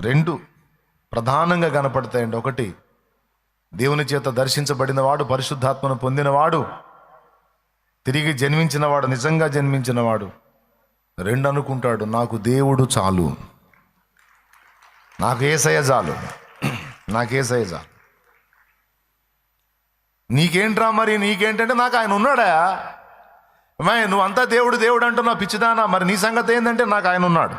రెండు ప్రధానంగా కనపడతాయండి. ఒకటి, దేవుని చేత దర్శించబడినవాడు, పరిశుద్ధాత్మను పొందినవాడు, తిరిగి జన్మించినవాడు, నిజంగా జన్మించినవాడు. రెండు అనుకుంటాడు, నాకు దేవుడు చాలు, నాకు యేసయ్య చాలు, నాకు యేసయ్య చాలు. నీకేంట్రా మరి, నీకేంటంటే నాకు ఆయన ఉన్నాడా. నువ్వు అంతా దేవుడు దేవుడు అంటున్నావు పిచ్చిదానా, మరి నీ సంగతి ఏంటంటే నాకు ఆయన ఉన్నాడు.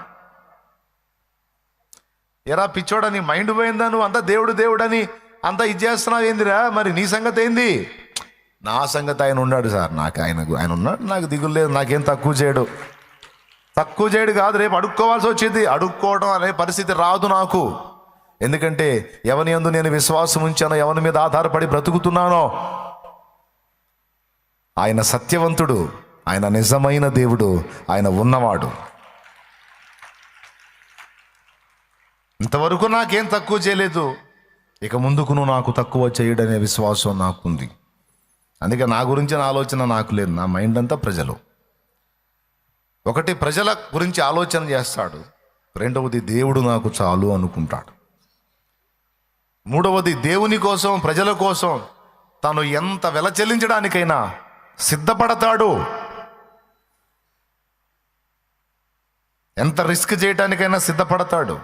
ఎరా పిచ్చోడా, నీ మైండ్ పోయిందా? నువ్వు అంతా దేవుడు దేవుడని అంతా ఇది చేస్తున్నావు ఏందిరా, మరి నీ సంగతి ఏంది? నా సంగతి ఆయన ఉన్నాడు సార్, నాకు ఆయన ఉన్నాడు, నాకు దిగులు లేదు, నాకేం తక్కువ చేయడు కాదు. రేపు అడుక్కోవాల్సి వచ్చింది, అడుక్కోవడం అనే పరిస్థితి రాదు నాకు. ఎందుకంటే ఎవని యందు నేను విశ్వాసం ఉంచానో, ఎవరి మీద ఆధారపడి బ్రతుకుతున్నానో, ఆయన సత్యవంతుడు, ఆయన నిజమైన దేవుడు, ఆయన ఉన్నవాడు. ఇంతవరకు నాకేం తక్కువ చేయలేదు, ఇక ముందుకు నాకు తక్కువ చేయడనే విశ్వాసం నాకుంది. అందుకే నా గురించిన ఆలోచన నాకు లేదు, నా మైండ్ అంతా ప్రజలు. ఒకటి, ప్రజల గురించి ఆలోచన చేస్తాడు. రెండవది, దేవుడు నాకు చాలు అనుకుంటాడు. మూడవది, దేవుని కోసం, ప్రజల కోసం తాను ఎంత వెల చెల్లించడానికైనా సిద్ధపడతాడు, ఎంత రిస్క్ చేయడానికైనా సిద్ధపడతాడు.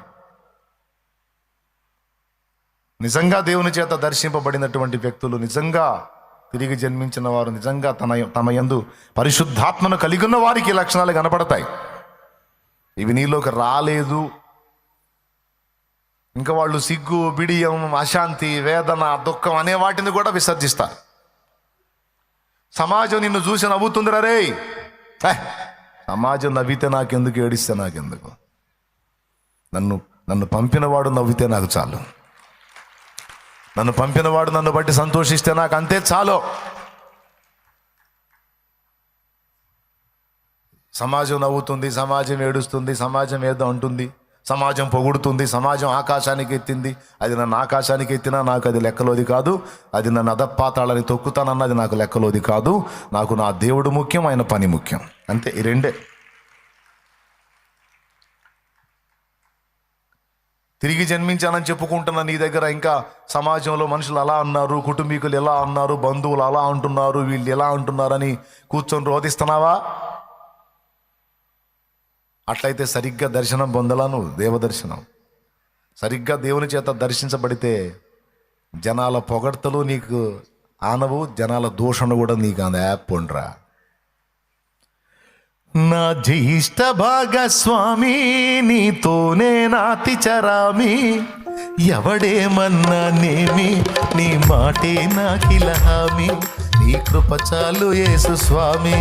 నిజంగా దేవుని చేత దర్శింపబడినటువంటి వ్యక్తులు, నిజంగా తిరిగి జన్మించిన వారు, నిజంగా తమ యందు పరిశుద్ధాత్మను కలిగి ఉన్న వారికి ఈ లక్షణాలు కనపడతాయి. ఇవి నీలోకి రాలేదు, ఇంకా వాళ్ళు సిగ్గు, బిడియం, అశాంతి, వేదన, దుఃఖం అనే వాటిని కూడా విసర్జిస్తారు. సమాజం నిన్ను చూసి నవ్వుతుందిరా రే, సమాజం నవ్వితే నాకెందుకు, ఏడిస్తే నాకెందుకు, నన్ను పంపినవాడు నవ్వితే నాకు చాలు, నన్ను పంపినవాడు నన్ను బట్టి సంతోషిస్తే నాకు అంతే చాలు. సమాజం నవ్వుతుంది, సమాజం ఏడుస్తుంది, సమాజం ఏదో అంటుంది, సమాజం పొగుడుతుంది, సమాజం ఆకాశానికి ఎత్తింది, అది నన్ను ఆకాశానికి ఎత్తినా నాకు అది లెక్కలోది కాదు, అది నన్ను అధపాతాళని తొక్కుతానన్నది నాకు లెక్కలోది కాదు. నాకు నా దేవుడు ముఖ్యం, ఆయన పని ముఖ్యం, అంతే. ఈ రెండే. తిరిగి జన్మించానని చెప్పుకుంటున్న నీ దగ్గర ఇంకా సమాజంలో మనుషులు అలా అన్నారు, కుటుంబీకులు ఎలా అన్నారు, బంధువులు అలా అంటున్నారు, వీళ్ళు ఎలా అంటున్నారని కూర్చొని రోధిస్తున్నావా? అట్లయితే సరిగ్గా దర్శనం పొందలా నువ్వు, దేవదర్శనం. సరిగ్గా దేవుని చేత దర్శించబడితే జనాల పొగడ్తలు నీకు ఆనవు, జనాల దూషణ కూడా నీకు అంత యాప్ ఉండరా. నా జ్యేష్ఠ భాగస్వామి, నీతోనే నాతి చరామి, ఎవడేమన్నా నేమి, నీ మాటే నాకిలహామి, నీ కృప చాలు యేసు స్వామి.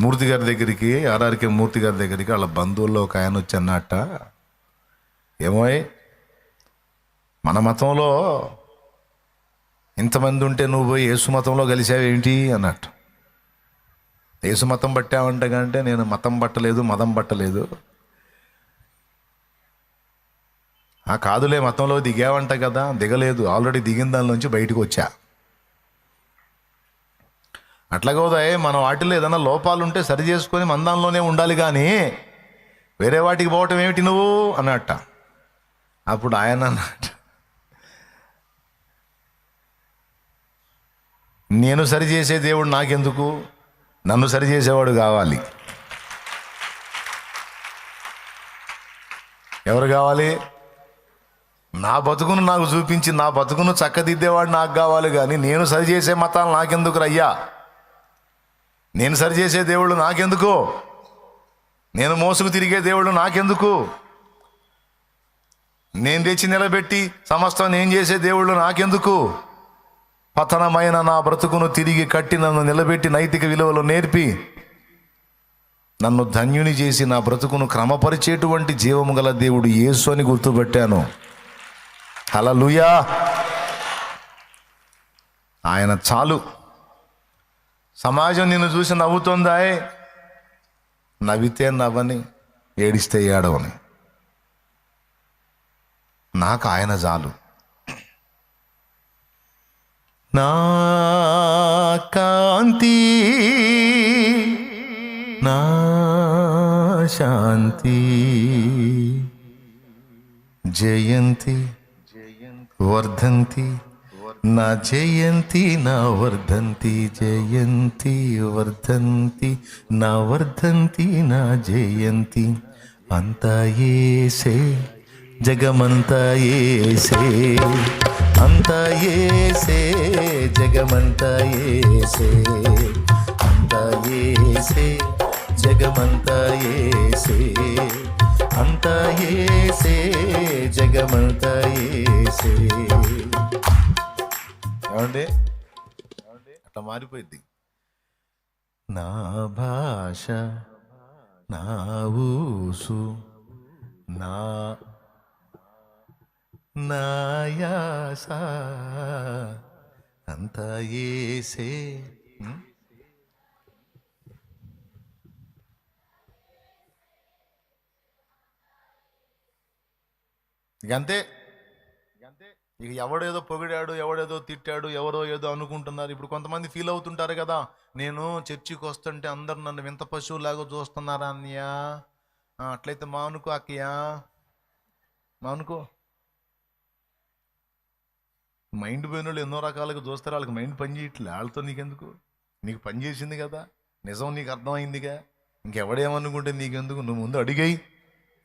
మూర్తి గారి దగ్గరికి, ఆర్ఆర్కే మూర్తి గారి దగ్గరికి వాళ్ళ బంధువుల్లో ఒక ఆయన వచ్చి అన్నట్ట, ఏమోయ్ మన మతంలో ఇంతమంది ఉంటే నువ్వు పోయి యేసు మతంలో కలిసావేంటి అన్నట్టు. యేసు మతం పట్టావంట కంటే నేను మతం పట్టలేదు, మదం పట్టలేదు. కాదులే, మతంలో దిగావంట కదా, దిగలేదు, ఆల్రెడీ దిగిన దానిలోంచి బయటకు వచ్చా. అట్లా కాదాయే, మన వాటిలో ఏదైనా లోపాలు ఉంటే సరి చేసుకొని మన దానిలోనే ఉండాలి, కానీ వేరే వాటికి పోవటం ఏమిటి నువ్వు అన్నట్ట. అప్పుడు ఆయన అన్నట్టు, నేను సరిచేసే దేవుడు నాకెందుకు, నన్ను సరిచేసేవాడు కావాలి. ఎవరు కావాలి? నా బతుకును నాకు చూపించి నా బతుకును చక్కదిద్దేవాడు నాకు కావాలి, కానీ నేను సరిచేసే మతాలు నాకెందుకు రయ్యా, నేను సరిచేసే దేవుళ్ళు నాకెందుకు, నేను మోసుకు తిరిగే దేవుళ్ళు నాకెందుకు, నేను తెచ్చి నిలబెట్టి సమస్తం నేను చేసే దేవుళ్ళు నాకెందుకు. పతనమైన నా బ్రతుకును తిరిగి కట్టి నన్ను నిలబెట్టి నైతిక విలువలు నేర్పి నన్ను ధన్యుని చేసి నా బ్రతుకును క్రమపరిచేటువంటి జీవము గల దేవుడు యేసు అని గుర్తుపెట్టాను. హల్లెలూయా. ఆయన చాలు. సమాజం నిన్ను చూసి నవ్వుతుందా? నవ్వితే నవ్వని, ఏడిస్తే ఏడవని. నాకు ఆయన చాలు. నా కాంతి నా శాంతి జయంతి వర్ధంతి నా జయంతి నా వర్ధంతి జయంతి వర్ధంతి నా వర్ధంతి నా జయంతి అంతా యేసే జగమంతా యేసే అంతా యేసే జగమంతా యేసే అంతా యేసే జగమంతా యేసే అంతా యేసే జగమంతా యేసే. ఏమండి అట్లా మారిపోయింది. నా భాష నా ఊసు నా నాయాస అంతా యేసే. ఇక అంతే. ఇక ఎవడేదో పొగిడాడు, ఎవడేదో తిట్టాడు, ఎవరో ఏదో అనుకుంటున్నారు. ఇప్పుడు కొంతమంది ఫీల్ అవుతుంటారు కదా, నేను చర్చికి వస్తుంటే అందరు నన్ను వింత పశువులాగా చూస్తున్నారా అన్నయ్యా, అట్లయితే మానుకో అక్కయ్యా, మానుకో. మైండ్ పోయిన వాళ్ళు ఎన్నో రకాలుగా చూస్తారు, వాళ్ళకి మైండ్ పని చేయట్లే. వాళ్ళతో నీకెందుకు? నీకు పని చేసింది కదా, నిజం నీకు అర్థమైందిగా, ఇంకెవడేమనుకుంటే నీకెందుకు? నువ్వు ముందు అడిగాయి.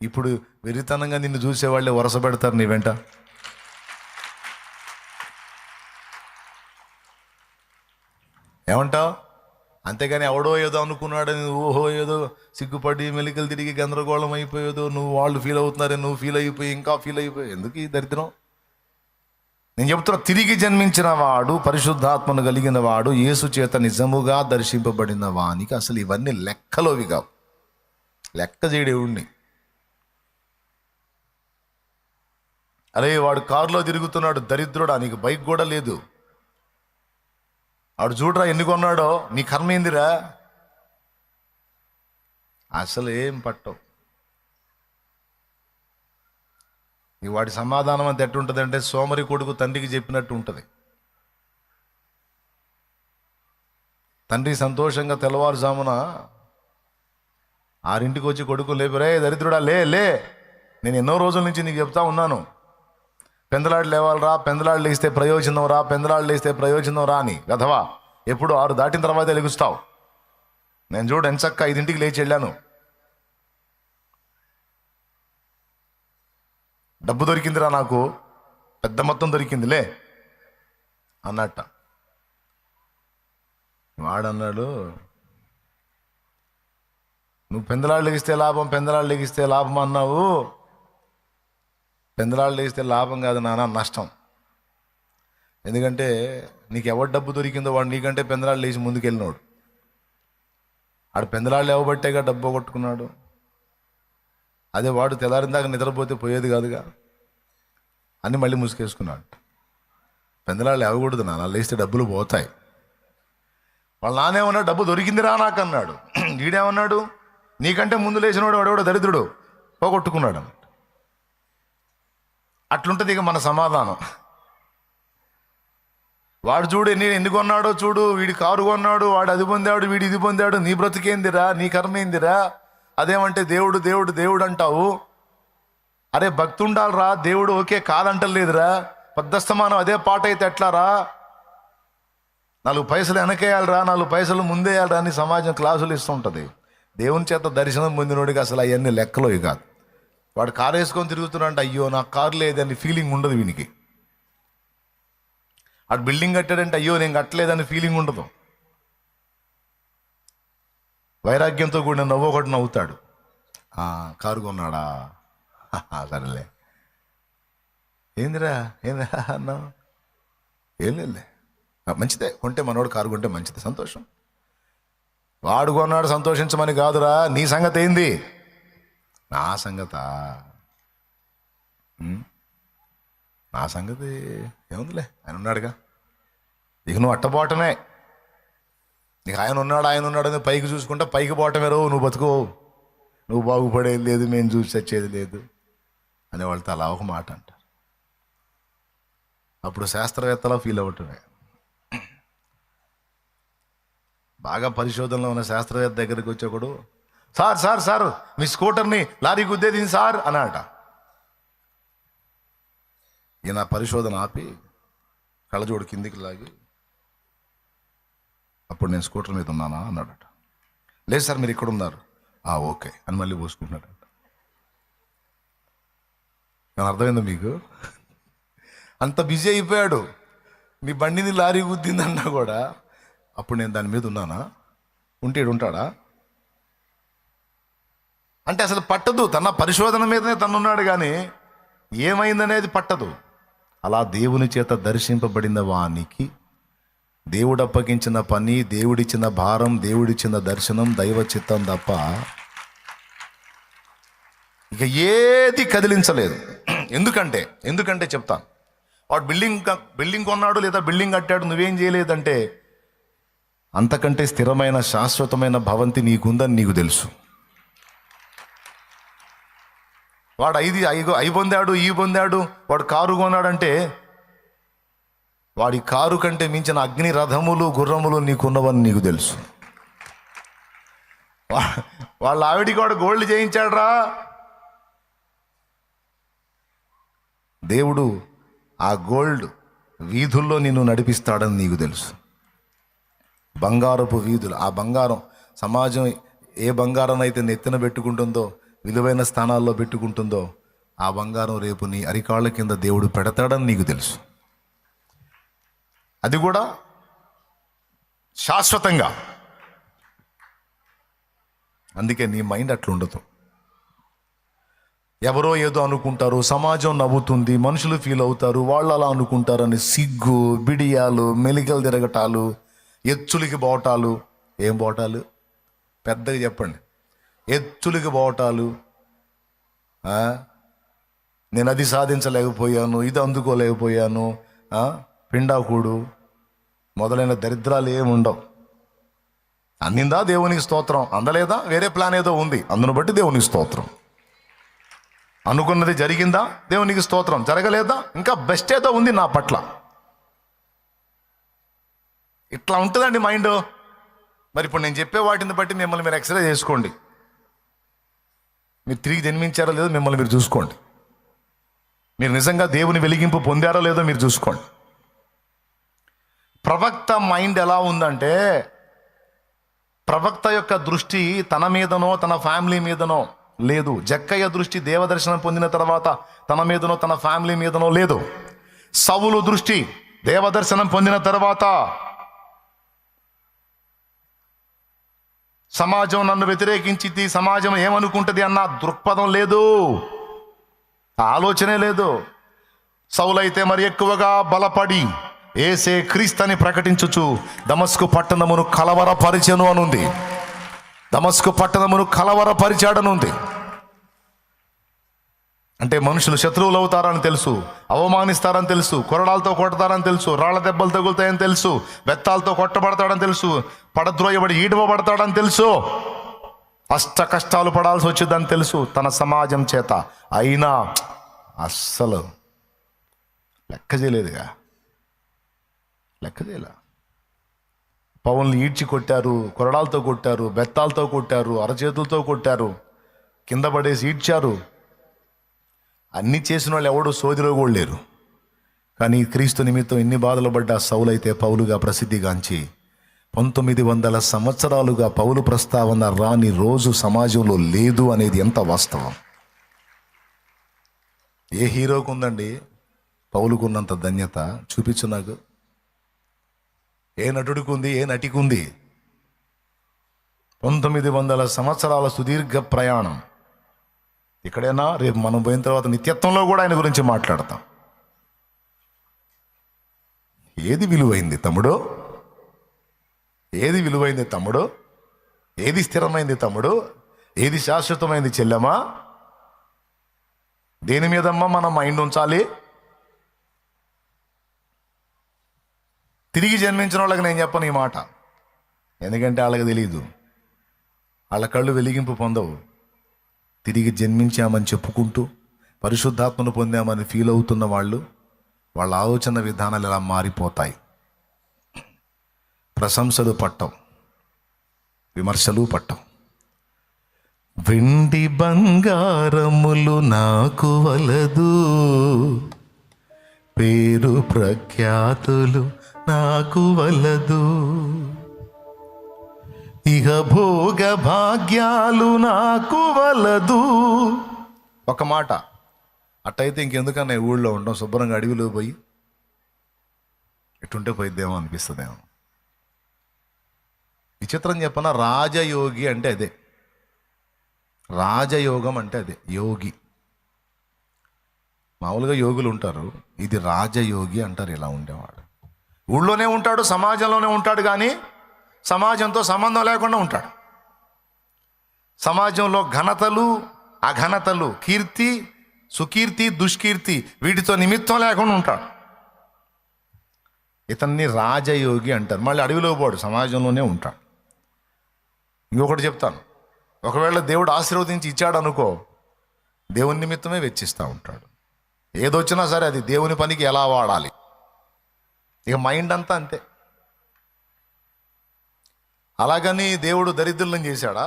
ఇప్పుడు వెరితనంగా నిన్ను చూసేవాళ్ళే వరస పెడతారు నీ వెంట. ఏమంటావు? అంతేగాని ఎవడో ఏదో అనుకున్నాడని ఓహో ఏదో సిగ్గుపడి మెలికలు తిరిగి గందరగోళం అయిపోయేదో, నువ్వు వాళ్ళు ఫీల్ అవుతున్నారని నువ్వు ఫీల్ అయిపోయి ఇంకా ఫీల్ అయిపోయి ఎందుకు ఈ దరిద్రం? నేను చెప్తున్నా, తిరిగి జన్మించిన వాడు, పరిశుద్ధాత్మను కలిగిన వాడు, యేసు చేత నిజముగా దర్శింపబడిన వానికి అసలు ఇవన్నీ లెక్కలోవి కావు. లెక్క చేయడేవుడిని. అరే వాడు కారులో తిరుగుతున్నాడు, దరిద్రుడా, నీకు బైక్ కూడా లేదు. వాడు చూడరా ఎన్ని కొన్నాడో, నీ కర్మ ఏందిరా? అసలు ఏం పట్టవు. ఈ వాడి సమాధానం అంత ఎట్టుంటుంది అంటే, సోమరి కొడుకు తండ్రికి చెప్పినట్టు ఉంటుంది. తండ్రి సంతోషంగా తెల్లవారుజామున 6 వచ్చి కొడుకు లేపరే, దరిద్రుడా లే లే, నేను ఎన్నో రోజుల నుంచి నీకు చెప్తా ఉన్నాను, పెందలాడు లేవాలరా, పెందలాడు లేస్తే ప్రయోజనం రా, పెందలాడు లేస్తే ప్రయోజనం రా అని. గధవా, ఎప్పుడు 6 దాటిన తర్వాత లెగుస్తావు. నేను చూడు ఎంచక్క 5 లేచి వెళ్ళాను. డబ్బు దొరికిందిరా నాకు, పెద్ద మొత్తం దొరికిందిలే అన్నట్ట. వాడన్నాడు, నువ్వు పెందలాడు లెగిస్తే లాభం, పెందలాడు లెగిస్తే లాభం అన్నావు. పెందలాడు లేస్తే లాభం కాదు నాన్న, నష్టం. ఎందుకంటే నీకు ఎవరు డబ్బు దొరికిందో వాడు నీకంటే పెందలాడు లేచి ముందుకెళ్ళినాడు. ఆడు పెందలాడు లేవబట్టేగా డబ్బు కొట్టుకున్నాడు. అదే వాడు తెల్లారిందాక నిద్రపోతే పోయేది కాదుగా అని మళ్ళీ ముసుకేసుకున్నాడు. పెందలాడు లేవకూడదు నాన్న, లేస్తే డబ్బులు పోతాయి. వాళ్ళ నానేమన్నాడు, డబ్బు దొరికిందిరా నాకు అన్నాడు. వీడేమన్నాడు, నీకంటే ముందు లేచినవాడు వాడెవడో దరిద్రుడు పోగొట్టుకున్నాడు అన్నాడు. అట్లుంటుంది ఇక మన సమాధానం. వాడు చూడు ఎన్ని కొన్నాడో చూడు, వీడి కారు కొన్నాడు, వాడు అది పొందాడు, వీడు ఇది పొందాడు, నీ బ్రతికేందిరా, నీ కర్మ ఏందిరా? అదేమంటే దేవుడు దేవుడు దేవుడు అంటావు. అరే భక్తి ఉండాలిరా, దేవుడు ఓకే కాదంటలేదురా. పెద్దస్తమానం అదే పాట అయితే ఎట్లారా? 4 పైసలు వెనకేయాలరా, 4 పైసలు ముందేయాలరా అని సమాజం క్లాసులు ఇస్తుంటుంది. దేవుని చేత దర్శనం పొందినోడికి అసలు అవన్నీ లెక్కలో కాదు. వాడు కారు వేసుకొని తిరుగుతున్నాడంటే, అయ్యో నాకు కారు లేదని ఫీలింగ్ ఉండదు వీనికి. వాడు బిల్డింగ్ కట్టాడంటే, అయ్యో నేను కట్టలేదని ఫీలింగ్ ఉండదు. వైరాగ్యంతో కూడిన నవ్వు ఒకటి నవ్వుతాడు. కారు కొన్నాడా, సరేలే, ఏందిరా ఏందిరా అన్నావు, ఏం లేదులే, మంచిదే, కొంటే మనోడు కారు కొంటే మంచిది, సంతోషం. వాడు కొన్నాడు సంతోషించమని కాదురా, నీ సంగతి ఏంది? నా సంగతా, నా సంగతి ఏముందిలే, ఆయన ఉన్నాడుగా. ఇక నువ్వు అట్టపోవటమే. నీకు ఆయన ఉన్నాడని పైకి చూసుకుంటా పైకి పోవటమే రో, నువ్వు బతుకో, నువ్వు బాగుపడేది లేదు, మేము చూసి చచ్చేది లేదు అని వాళ్ళతో అలా ఒక మాట అంటారు. అప్పుడు శాస్త్రవేత్తలా ఫీల్ అవ్వటమే. బాగా పరిశోధనలో ఉన్న శాస్త్రవేత్త దగ్గరికి వచ్చేవాడు, సార్ సార్ సార్ మీ స్కూటర్ని లారీ గుద్దేది సార్ అన్నట. ఈయన పరిశోధన ఆపి కళ్ళజోడు కిందికి లాగి, అప్పుడు నేను స్కూటర్ మీద ఉన్నానా అన్నాడట. లేదు సార్ మీరు ఇక్కడ ఉన్నారు. ఓకే అని మళ్ళీ పోసుకుంటున్నాడట. నేను అర్థమైందా మీకు? అంత బిజీ అయిపోయాడు. నీ బండిని లారీ గుద్దిందన్నా కూడా అప్పుడు నేను దాని మీద ఉన్నానా, ఉంటే ఉంటాడా అంటే అసలు పట్టదు. తన పరిశోధన మీదనే తనున్నాడు కానీ ఏమైందనేది పట్టదు. అలా దేవుని చేత దర్శింపబడిన వానికి దేవుడు అప్పగించిన పని, దేవుడిచ్చిన భారం, దేవుడిచ్చిన దర్శనం, దైవ చిత్తం తప్ప ఇక ఏది కదిలించలేదు. ఎందుకంటే చెప్తాను. వాడు బిల్డింగ్ కొన్నాడు లేదా బిల్డింగ్ కట్టాడు, నువ్వేం చేయలేదంటే అంతకంటే స్థిరమైన శాశ్వతమైన భవంతి నీకుందని నీకు తెలుసు. వాడు అయి పొందాడు, ఈ పొందాడు, వాడు కారు కొన్నాడంటే వాడి కారు కంటే మించిన అగ్ని రథములు, గుర్రములు నీకున్నవని నీకు తెలుసు. వాళ్ళ ఆవిడికి వాడు గోల్డ్ చేయించాడురా. దేవుడు ఆ గోల్డ్ వీధుల్లో నిన్ను నడిపిస్తాడని నీకు తెలుసు. బంగారపు వీధులు, ఆ బంగారం సమాజం ఏ బంగారం అయితే నెత్తిన పెట్టుకుంటుందో, విలువైన స్థానాల్లో పెట్టుకుంటుందో, ఆ బంగారం రేపు నీ అరికాళ్ళ కింద దేవుడు పెడతాడని నీకు తెలుసు. అది కూడా శాశ్వతంగా. అందుకే నీ మైండ్ అట్లా ఉండదు. ఎవరో ఏదో అనుకుంటారు, సమాజం నవ్వుతుంది, మనుషులు ఫీల్ అవుతారు, వాళ్ళు అలా అనుకుంటారని సిగ్గు, బిడియాలు, మెలికలు తిరగటాలు, ఎచ్చులకి బోటాలు. ఏం బోటాలు? పెద్దగా చెప్పండి. ఎచ్చులకి బోటాలు. నేను అది సాధించలేకపోయాను, ఇది అందుకోలేకపోయాను, పిండాకుడు మొదలైన దరిద్రాలు ఏముండవు. అందిందా దేవునికి స్తోత్రం, అందలేదా వేరే ప్లాన్ ఏదో ఉంది, అందును బట్టి దేవునికి స్తోత్రం. అనుకున్నది జరిగిందా దేవునికి స్తోత్రం, జరగలేదా ఇంకా బెస్ట్ ఏదో ఉంది నా పట్ల. ఇట్లా ఉంటుందండి మైండ్. మరి ఇప్పుడు నేను చెప్పే వాటిని బట్టి మిమ్మల్ని మీరు ఎక్స్రే చేసుకోండి. మీరు తిరిగి జన్మించారో లేదో మిమ్మల్ని మీరు చూసుకోండి. మీరు నిజంగా దేవుని వెలిగింపు పొందారో లేదో మీరు చూసుకోండి. ప్రవక్త మైండ్ ఎలా ఉందంటే, ప్రవక్త యొక్క దృష్టి తన మీదనో తన ఫ్యామిలీ మీదనో లేదు. జక్కయ్య దృష్టి దేవదర్శనం పొందిన తర్వాత తన మీదనో తన ఫ్యామిలీ మీదనో లేదు. సౌలు దృష్టి దేవదర్శనం పొందిన తర్వాత సమాజం నన్ను వ్యతిరేకించింది, సమాజం ఏమనుకుంటుంది అన్న దృక్పథం లేదు, ఆలోచనే లేదు. సౌలైతే మరి ఎక్కువగా బలపడి ఏసే క్రీస్తుని ప్రకటించుచు దమస్కు పట్టణమును కలవరపరిచెను అనుంది. దమస్కు పట్టణమును కలవరపరిచాడనుంది. అంటే మనుషులు శత్రువులు అవుతారని తెలుసు, అవమానిస్తారని తెలుసు, కొరడాలతో కొడతారని తెలుసు, రాళ్ల దెబ్బలు తగులుతాయని తెలుసు, బెత్తాలతో కొట్టబడతాడని తెలుసు, పడద్రోయబడి ఈడవబడతాడని తెలుసు, అష్ట కష్టాలు పడాల్సి వచ్చిందని తెలుసు తన సమాజం చేత. అయినా అస్సలు లెక్క చేయలేదుగా, లెక్క చేయలే. పవన్లు ఈడ్చి కొట్టారు, కొరడాలతో కొట్టారు, బెత్తాలతో కొట్టారు, అరచేతులతో కొట్టారు, కింద పడేసి ఈడ్చారు. అన్నీ చేసిన వాళ్ళు ఎవడో సోదిలో కూడా లేరు. కానీ క్రీస్తు నిమిత్తం ఎన్ని బాధలు పడ్డా సౌలైతే పౌలుగా ప్రసిద్ధిగాంచి 1900 సంవత్సరాలుగా పౌలు ప్రస్తావన రాని రోజు సమాజంలో లేదు అనేది ఎంత వాస్తవం. ఏ హీరోకు ఉందండి పౌలుకున్నంత ధన్యత? చూపించు నాకు. ఏ నటుడికి ఉంది, ఏ నటికి ఉంది? 1900 సంవత్సరాల సుదీర్ఘ ప్రయాణం. ఇక్కడైనా రేపు మనం పోయిన తర్వాత నిత్యత్వంలో కూడా ఆయన గురించి మాట్లాడతాం. ఏది విలువైంది తమ్ముడు? ఏది విలువైంది తమ్ముడు? ఏది స్థిరమైంది తమ్ముడు? ఏది శాశ్వతమైంది చెల్లెమా? దేని మీదమ్మా మనం మైండ్ ఉంచాలి? తిరిగి జన్మించిన వాళ్ళకి నేను చెప్పను ఈ మాట, ఎందుకంటే వాళ్ళకి తెలియదు. వాళ్ళ కళ్ళు వెలిగింపు పొందవు. తిరిగి జన్మించామని చెప్పుకుంటూ పరిశుద్ధాత్మను పొందామని ఫీల్ అవుతున్న వాళ్ళు, వాళ్ళ ఆలోచన విధానాలు ఎలా మారిపోతాయి. ప్రశంసలు పట్టవు. విమర్శలు పట్టం. వెండి బంగారములు నాకు వలదు, పేరు ప్రఖ్యాతులు నాకు వలదు, ఇహ భోగ భాగ్యాలు నాకు వలదు. ఒక మాట అట్టయితే ఇంకెందుకన్నా ఊళ్ళో ఉండడం, శుభ్రంగా అడవిలో పోయి ఎటుంటే పోయిద్దేమో అనిపిస్తుందేమో. విచిత్రం చెప్పనా, రాజయోగి అంటే అదే, రాజయోగం అంటే అదే, యోగి. మామూలుగా యోగులు ఉంటారు, ఇది రాజయోగి అంటారు. ఇలా ఉండేవాడు ఊళ్ళోనే ఉంటాడు, సమాజంలోనే ఉంటాడు, కానీ సమాజంతో సంబంధం లేకుండా ఉంటాడు. సమాజంలో ఘనతలు అఘనతలు, కీర్తి సుకీర్తి దుష్కీర్తి, వీటితో నిమిత్తం లేకుండా ఉంటాడు. ఇతన్ని రాజయోగి అంటారు. మళ్ళీ అడవిలో పోడు, సమాజంలోనే ఉంటాడు. ఇంకొకటి చెప్తాను, ఒకవేళ దేవుడు ఆశీర్వదించి ఇచ్చాడు అనుకో, దేవుని నిమిత్తమే వెచ్చిస్తూ ఉంటాడు. ఏదొచ్చినా సరే అది దేవుని పనికి ఎలా వాడాలి. ఇక మైండ్ అంతా అంతే. అలాగని దేవుడు దరిద్రులను చేశాడా?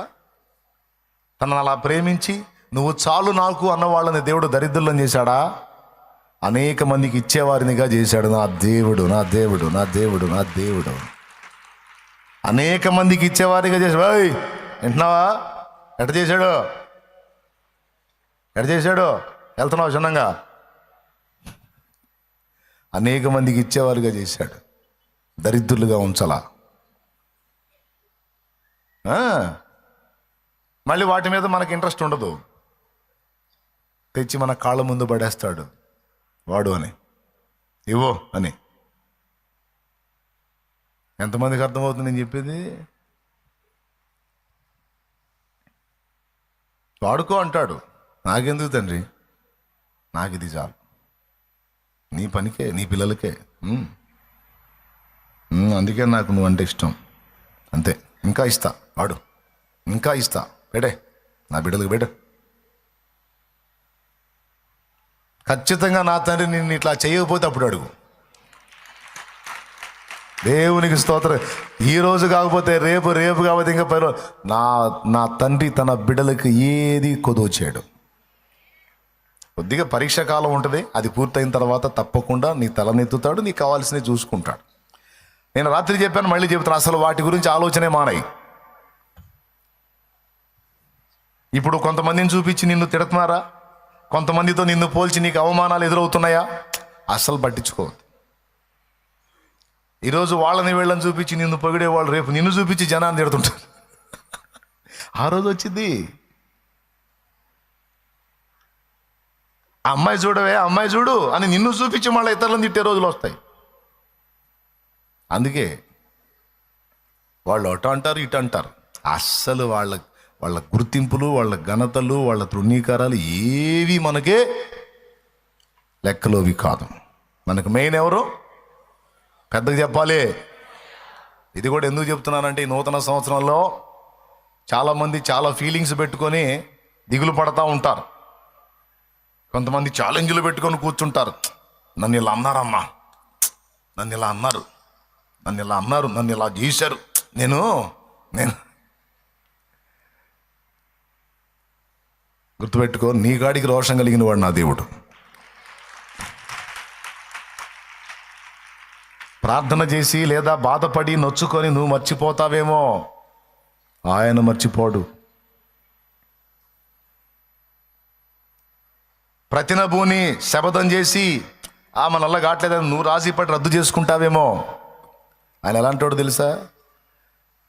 తనను అలా ప్రేమించి నువ్వు చాలు నాకు అన్న వాళ్ళని దేవుడు దరిద్రులను చేశాడా? అనేక మందికి ఇచ్చేవారినిగా చేశాడు. నా దేవుడు, నా దేవుడు, నా దేవుడు, నా దేవుడు. అనేక మందికి ఇచ్చేవారిగా చేశాడు. వింటున్నావా? ఎట చేశాడు, ఎట చేశాడు? వెళ్తున్నావు చిన్నంగా. అనేక మందికి ఇచ్చేవారిగా చేశాడు, దరిద్రులుగా ఉంచలా. మళ్ళీ వాటి మీద మనకి ఇంట్రెస్ట్ ఉండదు, తెచ్చి మన కాళ్ళ ముందు పడేస్తాడు వాడు అని, ఇవ్వో అని. ఎంతమందికి అర్థమవుతుంది నేను చెప్పేది? వాడుకో అంటాడు, నాకెందుకు తండ్రి, నాకు ఇది చాలు, నీ పనికే, నీ పిల్లలకే, అందుకే నాకు నువ్వు అంటే ఇష్టం, అంతే. ఇంకా ఇస్తా, వాడు ఇంకా ఇస్తా, బెడే నా బిడ్డలకు బెడ. ఖచ్చితంగా నా తండ్రి నిన్ను ఇట్లా చేయకపోతే అప్పుడు అడుగు. దేవునికి స్తోత్రం. ఈరోజు కాకపోతే రేపు, రేపు కాకపోతే ఇంకా నా తండ్రి తన బిడ్డలకు ఏది కొదువు చేయడు. కొద్దిగా పరీక్ష కాలం ఉంటుంది, అది పూర్తయిన తర్వాత తప్పకుండా నీ తలనెత్తుతాడు, నీకు కావాల్సినవి చూసుకుంటాడు. నేను రాత్రి చెప్పాను, మళ్ళీ చెప్తాను, అసలు వాటి గురించి ఆలోచనే మానాయి. ఇప్పుడు కొంతమందిని చూపించి నిన్ను తిడుతున్నారా, కొంతమందితో నిన్ను పోల్చి నీకు అవమానాలు ఎదురవుతున్నాయా? అస్సలు పట్టించుకోవద్దు. ఈరోజు వాళ్ళని వీళ్ళని చూపించి నిన్ను పొగిడేవాళ్ళు రేపు నిన్ను చూపించి జనాన్ని తిడుతుంటారు. ఆ రోజు వచ్చింది. ఆ అమ్మాయి చూడవే, అమ్మాయి చూడు అని నిన్ను చూపించి మళ్ళీ ఇతరులను తిట్టే రోజులు వస్తాయి. అందుకే వాళ్ళు అటు అంటారు, ఇటు అంటారు. అస్సలు వాళ్ళ గుర్తింపులు, వాళ్ళ ఘనతలు, వాళ్ళ తృణీకారాలు ఏవి మనకే లెక్కలోవి కాదు. మనకు మెయిన్ ఎవరు? పెద్దగా చెప్పాలి. ఇది కూడా ఎందుకు చెప్తున్నానంటే, ఈ నూతన సంవత్సరంలో చాలామంది చాలా ఫీలింగ్స్ పెట్టుకొని దిగులు పడతా ఉంటారు. కొంతమంది ఛాలెంజ్లు పెట్టుకొని కూర్చుంటారు. నన్ను ఇలా అన్నారమ్మా, నన్ను ఇలా అన్నారు, నన్ను ఇలా అన్నారు, నన్ను ఇలా చేశారు, నేను గుర్తుపెట్టుకో, నీ గాడికి రోషం కలిగిన వాడు నా దేవుడు. ప్రార్థన చేసి లేదా బాధపడి నొచ్చుకొని నువ్వు మర్చిపోతావేమో, ఆయన మర్చిపోడు. ప్రతినభూని శపథం చేసి ఆమె నల్ల కావట్లేదని నువ్వు రాజీపడి రద్దు చేసుకుంటావేమో, ఆయన ఎలాంటోడు తెలుసా?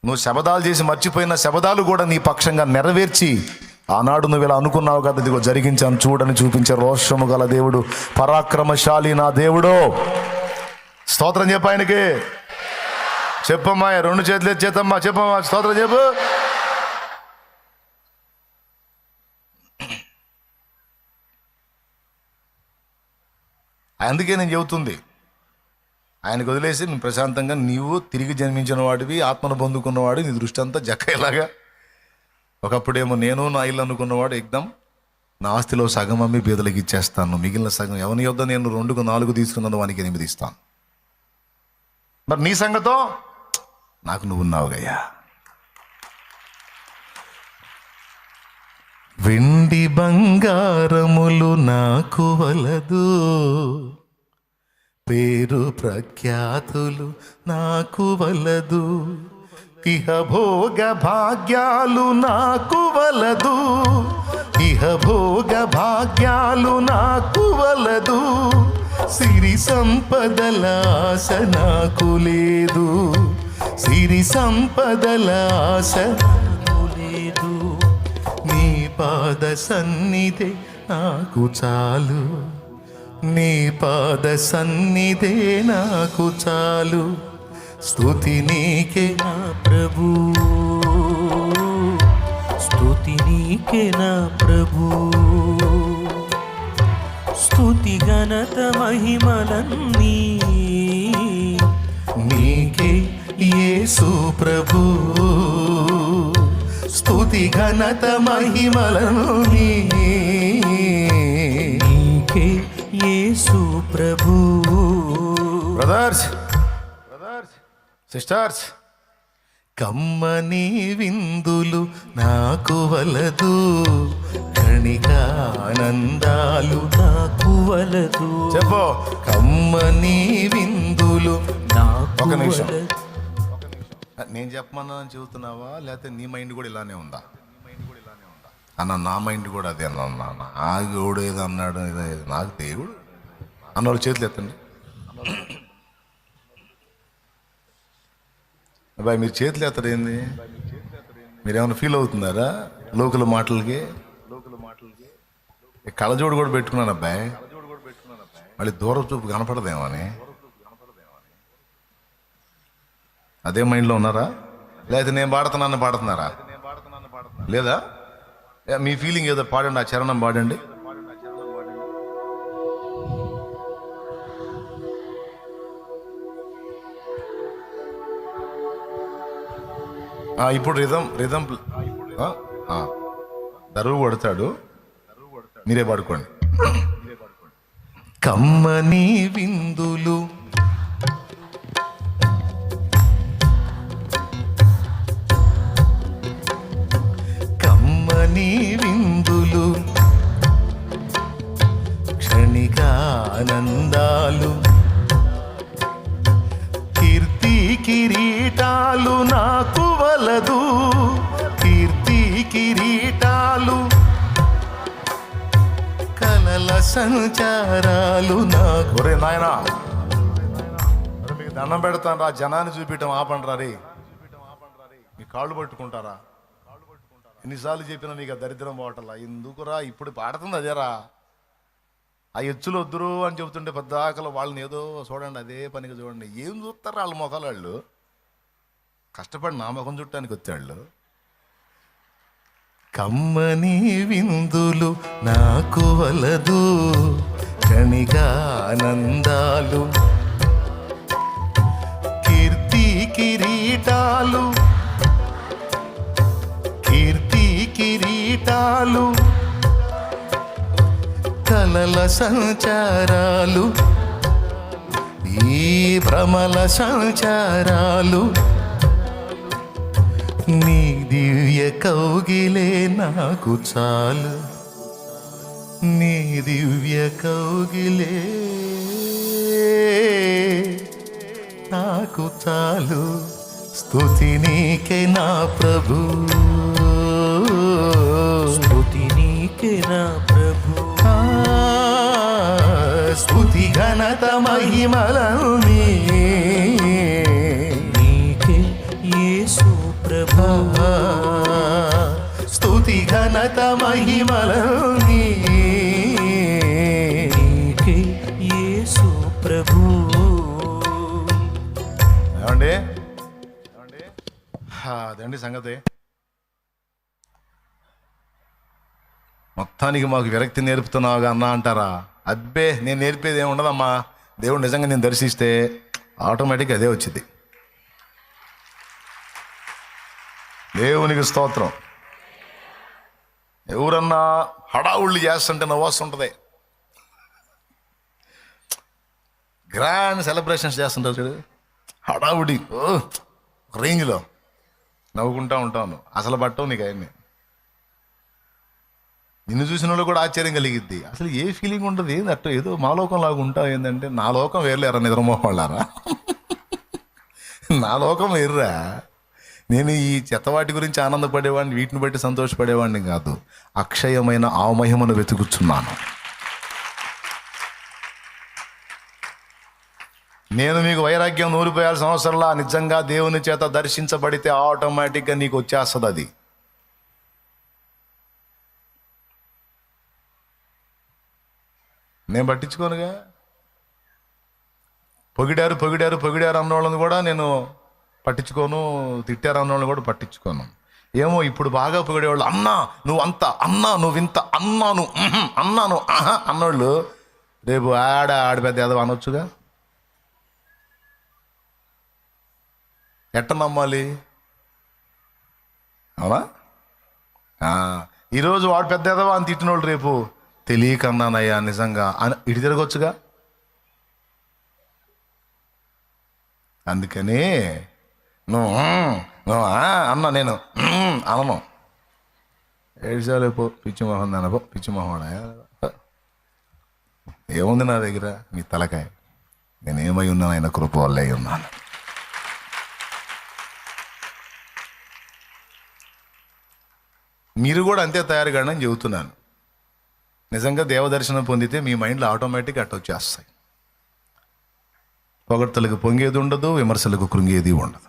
నువ్వు శబదాలు చేసి మర్చిపోయిన శబదాలు కూడా నీ పక్షంగా నెరవేర్చి, ఆనాడు నువ్వు ఇలా అనుకున్నావు కదా, ఇదిగో జరిగించాను చూడని చూపించే రోషము గల దేవుడు, పరాక్రమశాలి నా దేవుడు. స్తోత్రం చెప్పు ఆయనకి. చెప్పమ్మా, రెండు చేతులు ఎత్తమ్మా, చెప్పమ్మా, స్తోత్రం చెప్పు. అందుకే నేను చెబుతుంది, ఆయనకు వదిలేసి నువ్వు ప్రశాంతంగా, నీవు తిరిగి జన్మించిన వాడివి, ఆత్మను పొందుకున్నవాడు, నీ దృష్టి అంతా జక్కయ్యలాగా. ఒకప్పుడేమో నేను నా ఇల్లు అనుకున్నవాడు, ఎగ్దం నా ఆస్తిలో సగం అమ్మి బీదలకి ఇచ్చేస్తాను, మిగిలిన సగం ఎవరి యొద్ద నేను 2కు 4 తీసుకున్నాను వానికి 8 ఇస్తాను. మరి నీ సంగతో నాకు నువ్వు ఉన్నావుగయ్యా. వెండి బంగారములు నాకు వలదు, పేరు ప్రఖ్యాతులు నాకు వలదు, ఇహ భోగ భాగ్యాలు నాకు వలదు, ఇహ భోగ భాగ్యాలు నాకు వలదు, సిరి సంపదల ఆశ నాకు లేదు, సిరి సంపదల ఆశ నాకు లేదు, నీ పాద సన్నిధే నాకు చాలు, నీ పాద సన్నిధే నాకు చాలు, స్తుతి నీకే నా ప్రభు, స్తుతి నీకే నా ప్రభు, స్తుతి ఘనత మహిమలన్నీ నీకే యేసు ప్రభు, స్తుతి ఘనత మహిమలన్నీ నీకే యేసు ప్రభు. బ్రదర్స్, సిస్టర్స్, కమ్మని విందులు నాకు వలదు, కణికానందాలు నాకు వలదు, చెప్పు, కమ్మని విందులు నాకు. ఒక నిమిషం, నేను చెప్పమన్నాను చెబుతున్నావా, లేకపోతే నీ మైండ్ కూడా ఇలానే ఉందా? అన్న నా మైండ్ కూడా అదే అన్న, నా దేవుడు ఏదో అన్నాడు, నాకు దేవుడు అన్న వాళ్ళు చేతులు ఎత్తండి. అబ్బాయి మీరు చేతులు ఎత్తరు ఏంది? మీరేమైనా ఫీల్ అవుతున్నారా లోకల్ మాటలకి? కళ్ళజోడు కూడా పెట్టుకున్నాను అబ్బాయి, మళ్ళీ దూరం చూపు కనపడదేమో అని. అదే మైండ్లో ఉన్నారా? లేకపోతే నేను పాడుతున్నారా? లేదా? మీ ఫీలింగ్ ఏదో పాడండి, ఆ చరణం పాడండి. ఇప్పుడు రిధం దరువు కొడతాడు, మీరే పాడుకోండి. కమ్మని విందులు కమ్మని విందులు, క్షణికానందాలు, కీర్తి కిరీటాలు నాకు వలదు, కీర్తి కిరీటాలు, కలల సంచారాలు నాకు. రే నాయనా, మీకు దండం పెడతాను రా, జనాన్ని చూపించడం ఆపండి రా. రే మీ కాళ్ళు పట్టుకుంటారా? ఎన్నిసార్లు చెప్పినా మీకు ఆ దరిద్రం పోవటంలా, ఎందుకురా? ఇప్పుడు పాడుతుంది అదేరా. ఆ ఎచ్చులు వద్దురు అని చెబుతుంటే పెద్దాకలు వాళ్ళని ఏదో చూడండి, అదే పనిగా చూడండి. ఏం చూస్తారు వాళ్ళ మొఖాలు? వాళ్ళు కష్టపడి నా ముఖం చుట్టానికి వచ్చాళ్ళు. కమ్మని విందులు నాకు వలదు, క్షణికానందాలు, కీర్తి కిరీటాలు, కీర్తి కిరీటాలు, కలల సంచారాలు, ఈ భ్రమల సంచారాలు, నీ దివ్య కౌగిలే నాకు చాలు, నీ దివ్య కౌగిలే నాకు చాలు, స్తుతి నీకే నా ప్రభు, స్తుతి నీకే నా ప్రభు, స్తుతి ఘనత మహిమలన్నీ నీకే యేసు ప్రభు, స్తుతి ఘనత మహిమలన్నీ నీకే యేసు ప్రభు. ఏమండి అదండి సంగతి. మొత్తానికి మాకు విరక్తి నేర్పుతున్నావుగా అన్నా అంటారా? అబ్బే, నేను నేర్పేది ఏమి ఉండదమ్మా. దేవుడు నిజంగా నేను దర్శిస్తే ఆటోమేటిక్గా అదే వచ్చింది. దేవునికి స్తోత్రం. ఎవరన్నా హడావుళ్ళు చేస్తుంటే నవ్వొస్తుంటుంది. గ్రాండ్ సెలబ్రేషన్స్ చేస్తుంటారు చూడు, హడావుడి రేంజ్లో నవ్వుకుంటా ఉంటాను. అసలు పట్టవు నీకు అవన్నీ. నిన్ను చూసిన వాళ్ళు కూడా ఆశ్చర్యం కలిగిద్ది. అసలు ఏ ఫీలింగ్ ఉంటుంది, ఏంది అట్ట ఏదో మాలోకం లాగా ఉంటావు, ఏంటంటే నా లోకం వేర్లేరా నిద్రమోహాళ్ళారా, నా లోకం వేర్రా. నేను ఈ చెత్తవాటి గురించి ఆనందపడేవాడిని, వీటిని బట్టి సంతోషపడేవాడిని కాదు. అక్షయమైన ఆ మహిమను వెతుకుతున్నాను. నేను మీకు వైరాగ్యం నూరిపోయాల్సిన అవసరంలా. నిజంగా దేవుని చేత దర్శించబడితే ఆటోమేటిక్గా నీకు వచ్చేస్తుంది అది. నేను పట్టించుకోనుగా. పొగిడారు పొగిడారు పొగిడారు అన్నోళ్ళని కూడా నేను పట్టించుకోను, తిట్టారు అన్నోళ్ళని కూడా పట్టించుకోను. ఏమో ఇప్పుడు బాగా పొగిడేవాళ్ళు, అన్నా నువ్వు అంత, అన్నా నువ్వు ఇంత, అన్నాను అన్నాను అన్నోళ్ళు రేపు ఆడపెద్ద ఏదో అనొచ్చుగా. ఎట్ట నమ్మాలి? అవునా? ఈరోజు వాడు పెద్ద ఏదవా అని తిట్టినోళ్ళు రేపు తెలియకన్నానయ్యా నిజంగా అని ఇటు తిరగొచ్చుగా. అందుకని నువ్వు అన్నా, నేను అనను. ఏడ్చాలేపో పిచ్చి మొహం అనపో, పిచ్చి మొహం ఏముంది నా దగ్గర, నీ తలకాయ. నేనేమై ఉన్నాను, ఆయన కృప వల్లే ఉన్నాను. మీరు కూడా అంతే తయారు కాండి అని చెబుతున్నాను. నిజంగా దేవదర్శనం పొందితే మీ మైండ్లో ఆటోమేటిక్గా అట్ట వచ్చేస్తాయి. పొగడ్తలకు పొంగేది ఉండదు, విమర్శలకు కృంగేది ఉండదు.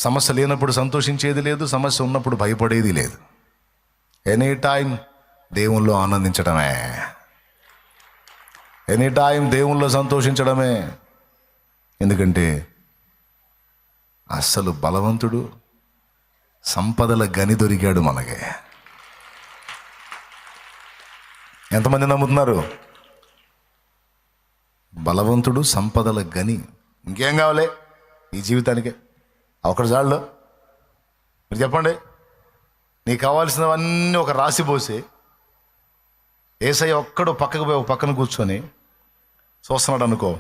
సమస్య లేనప్పుడు సంతోషించేది లేదు, సమస్య ఉన్నప్పుడు భయపడేది లేదు. ఎనీ టైం దేవుల్లో ఆనందించడమే, ఎనీ టైం దేవుల్లో సంతోషించడమే. ఎందుకంటే అస్సలు బలవంతుడు సంపదల గని దొరికాడు మనకి. ఎంతమంది నమ్ముతున్నారు? బలవంతుడు సంపదల గని. ఇంకేం కావాలి ఈ జీవితానికి? ఒకటి చాలు. మీరు చెప్పండి, నీకు కావాల్సినవన్నీ ఒక రాసి పోసి ఏసయ్య ఒక్కడు పక్కకు పోయి ఒక పక్కన కూర్చొని చూస్తున్నాడు అనుకో.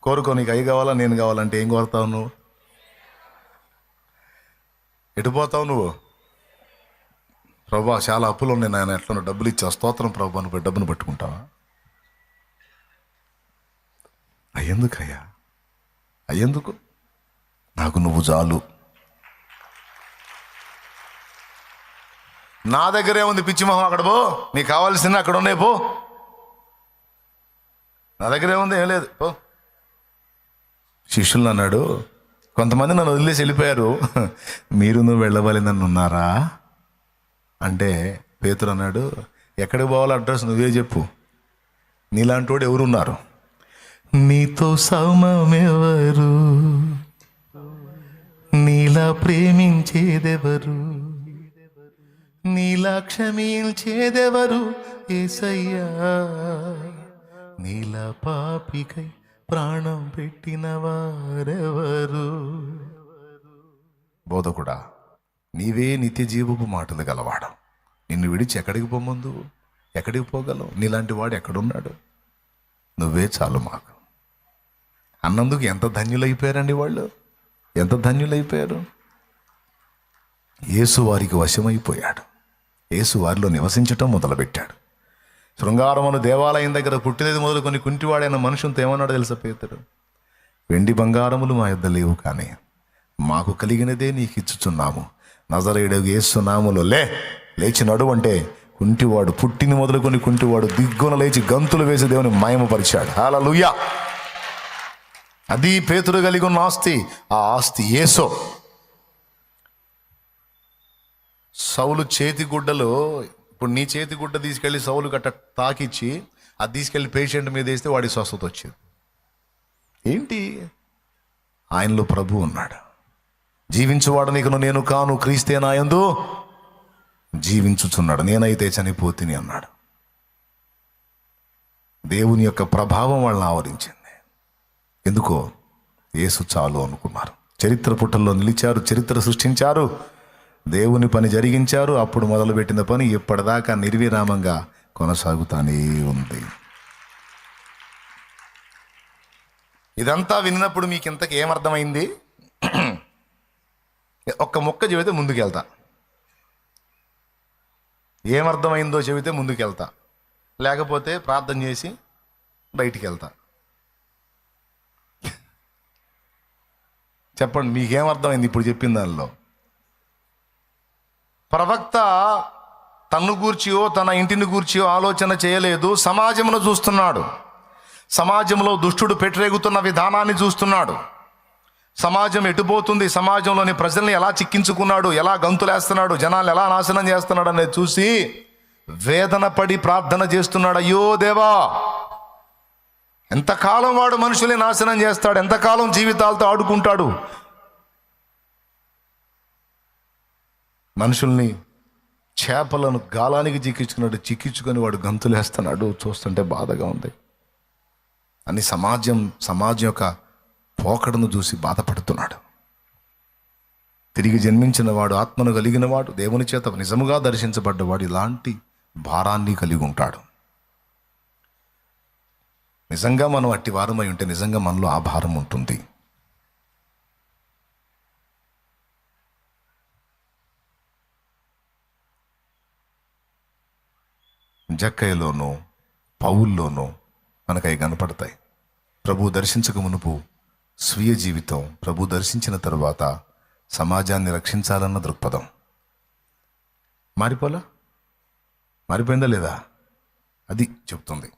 కోరుకో, నీకు అవి కావాలా నేను కావాలంటే ఏం కోరుతావు నువ్వు? ఎటుపోతావు నువ్వు? ప్రభా చాలా అప్పులు ఉన్నాయి నాయన, ఎట్లా డబ్బులు ఇచ్చా, స్తోత్రం ప్రభు అని పోయి డబ్బును పట్టుకుంటావా? అయ్యేందుకయ్యా, అయ్యేందుకు? నాకు నువ్వు చాలు. నా దగ్గరే ఉంది పిచ్చి మొహం, అక్కడ పో. నీకు కావాల్సింది అక్కడ ఉన్నాయి, పో. నా దగ్గరే ఉంది, ఏం లేదు, పో. శిష్యులు అన్నాడు, కొంతమంది నన్ను వదిలేసి వెళ్ళిపోయారు, మీరు నువ్వు వెళ్ళవాలి నన్ను ఉన్నారా అంటే పేతురు అన్నాడు, ఎక్కడికి పోవాలో అడ్రస్ నువ్వే చెప్పు, నీలాంటి వాడు ఎవరున్నారు? నీతో సమమెవరు, నీలా ప్రేమించేదెవరు, నీలా క్షమించేదెవరు యేసయ్యా, నీలా పాపికై ప్రాణం పెట్టిన వారెవరు? బోధకుడా, నీవే నిత్య జీవపు మాటలు గలవాడు. నిన్ను విడిచి ఎక్కడికి పోమందు, ఎక్కడికి పోగలవు? నీలాంటి వాడు ఎక్కడున్నాడు? నువ్వే చాలు మాకు అన్నందుకు ఎంత ధన్యులైపోయారండి వాళ్ళు, ఎంత ధన్యులైపోయారు. యేసు వారికి వశమైపోయాడు, యేసు వారిలో నివసించటం మొదలుపెట్టాడు. శృంగారమును దేవాలయం దగ్గర పుట్టినది మొదలుకొని కుంటివాడైన మనుషులతో ఏమన్నాడు తెలుసా పేతురు? వెండి బంగారములు మా యొద్ద లేవు, కానీ మాకు కలిగినదే నీకు ఇచ్చుచున్నాము. నజరేయుడగు యేసు నామములో లేచి నడువు అంటే కుంటివాడు, పుట్టిన మొదలుకొని కుంటివాడు దిగ్గున లేచి గంతులు వేసి దేవుని మహిమపరిచాడు. హల్లెలూయా. అది పేతురు కలిగి ఉన్న ఆస్తి. ఆ ఆస్తి యేసు. సౌలు చేతి గుడ్డలో, ఇప్పుడు నీ చేతి గుడ్డ తీసుకెళ్ళి సౌలు గట్ట తాకిచ్చి అది తీసుకెళ్ళి పేషెంట్ మీద వేస్తే వాడి స్వస్థత వచ్చింది. ఏంటి? ఆయనలో ప్రభు ఉన్నాడు. జీవించువాడు నీకు నేను కాను, క్రీస్తే నాయందు జీవించుచున్నాడు, నేనైతే చనిపోతిని అన్నాడు. దేవుని యొక్క ప్రభావం వాళ్ళని ఆవరించింది. ఎందుకో యేసు చాలు అనుకున్నారు. చరిత్ర పుటల్లో నిలిచారు, చరిత్ర సృష్టించారు, దేవుని పని జరిగించారు. అప్పుడు మొదలుపెట్టిన పని ఇప్పటిదాకా నిర్విరామంగా కొనసాగుతానే ఉంది. ఇదంతా విన్నప్పుడు మీకు ఇంతకు ఏమర్థమైంది? ఒక్క మొక్క చెబితే ముందుకెళ్తా. ఏమర్థమైందో చెబితే ముందుకెళ్తా, లేకపోతే ప్రార్థన చేసి బయటికి వెళ్తా. చెప్పండి, మీకేమర్థమైంది ఇప్పుడు చెప్పిన దానిలో? ప్రవక్త తన్ను గూర్చియో తన ఇంటిని గూర్చియో ఆలోచన చేయలేదు, సమాజమును చూస్తున్నాడు. సమాజంలో దుష్టుడు పెట్టరేగుతున్న విధానాన్ని చూస్తున్నాడు. సమాజం ఎటుపోతుంది, సమాజంలోని ప్రజల్ని ఎలా చిక్కించుకున్నాడు, ఎలా గంతులేస్తున్నాడు, జనాలు ఎలా నాశనం చేస్తున్నాడు అనేది చూసి వేదన పడి ప్రార్థన చేస్తున్నాడు. అయ్యో దేవా, ఎంతకాలం వాడు మనుషుల్ని నాశనం చేస్తాడు, ఎంతకాలం జీవితాలతో ఆడుకుంటాడు, మనుషుల్ని చేపలను గాలానికి చిక్కించుకొని వాడు గంతులేస్తున్నాడు, చూస్తుంటే బాధగా ఉంది అని సమాజం యొక్క పోకడను చూసి బాధపడుతున్నాడు. తిరిగి జన్మించిన వాడు, ఆత్మను కలిగిన వాడు, దేవుని చేత నిజముగా దర్శించబడ్డవాడు ఇలాంటి భారాన్ని కలిగి ఉంటాడు. నిజంగా మనం అట్టి వారమై ఉంటే నిజంగా మనలో ఆ భారం ఉంటుంది. జక్కయ్యలోనూ పౌల్లోనూ మనకు అవి కనపడతాయి. ప్రభు దర్శించక మునుపు స్వీయ జీవితం, ప్రభు దర్శించిన తరువాత సమాజాన్ని రక్షించాలన్న దృక్పథం మారిపోయిందా లేదా అది చెప్తుంది.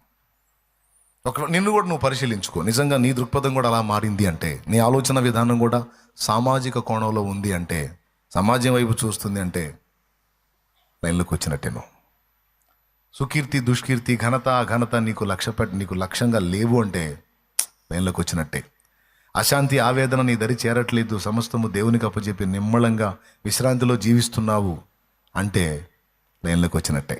నిన్ను కూడా నువ్వు పరిశీలించుకో. నిజంగా నీ దృక్పథం కూడా అలా మారింది అంటే, నీ ఆలోచన విధానం కూడా సామాజిక కోణంలో ఉంది అంటే, సమాజం వైపు చూస్తుంది అంటే లైన్లోకి వచ్చినట్టేను. సుకీర్తి దుష్కీర్తి ఘనత నీకు లక్ష్యంగా లేవు అంటే లైన్లోకి వచ్చినట్టే. అశాంతి ఆవేదన నీ దరి చేరట్లేదు, సమస్తము దేవునికి అప్పచెప్పి నిమ్మళంగా విశ్రాంతిలో జీవిస్తున్నావు అంటే లైన్లోకి వచ్చినట్టే.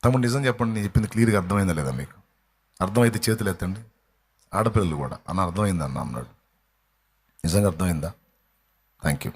తమ్ముడు నిజం చెప్పండి, నేను చెప్పింది క్లియర్గా అర్థమైందా లేదా మీకు? అర్థమైతే చేతులు ఎత్తండి. ఆడపిల్లలు కూడా అన్న అర్థమైందా అన్న అన్నాడు. నిజంగా అర్థమైందా? Thank you.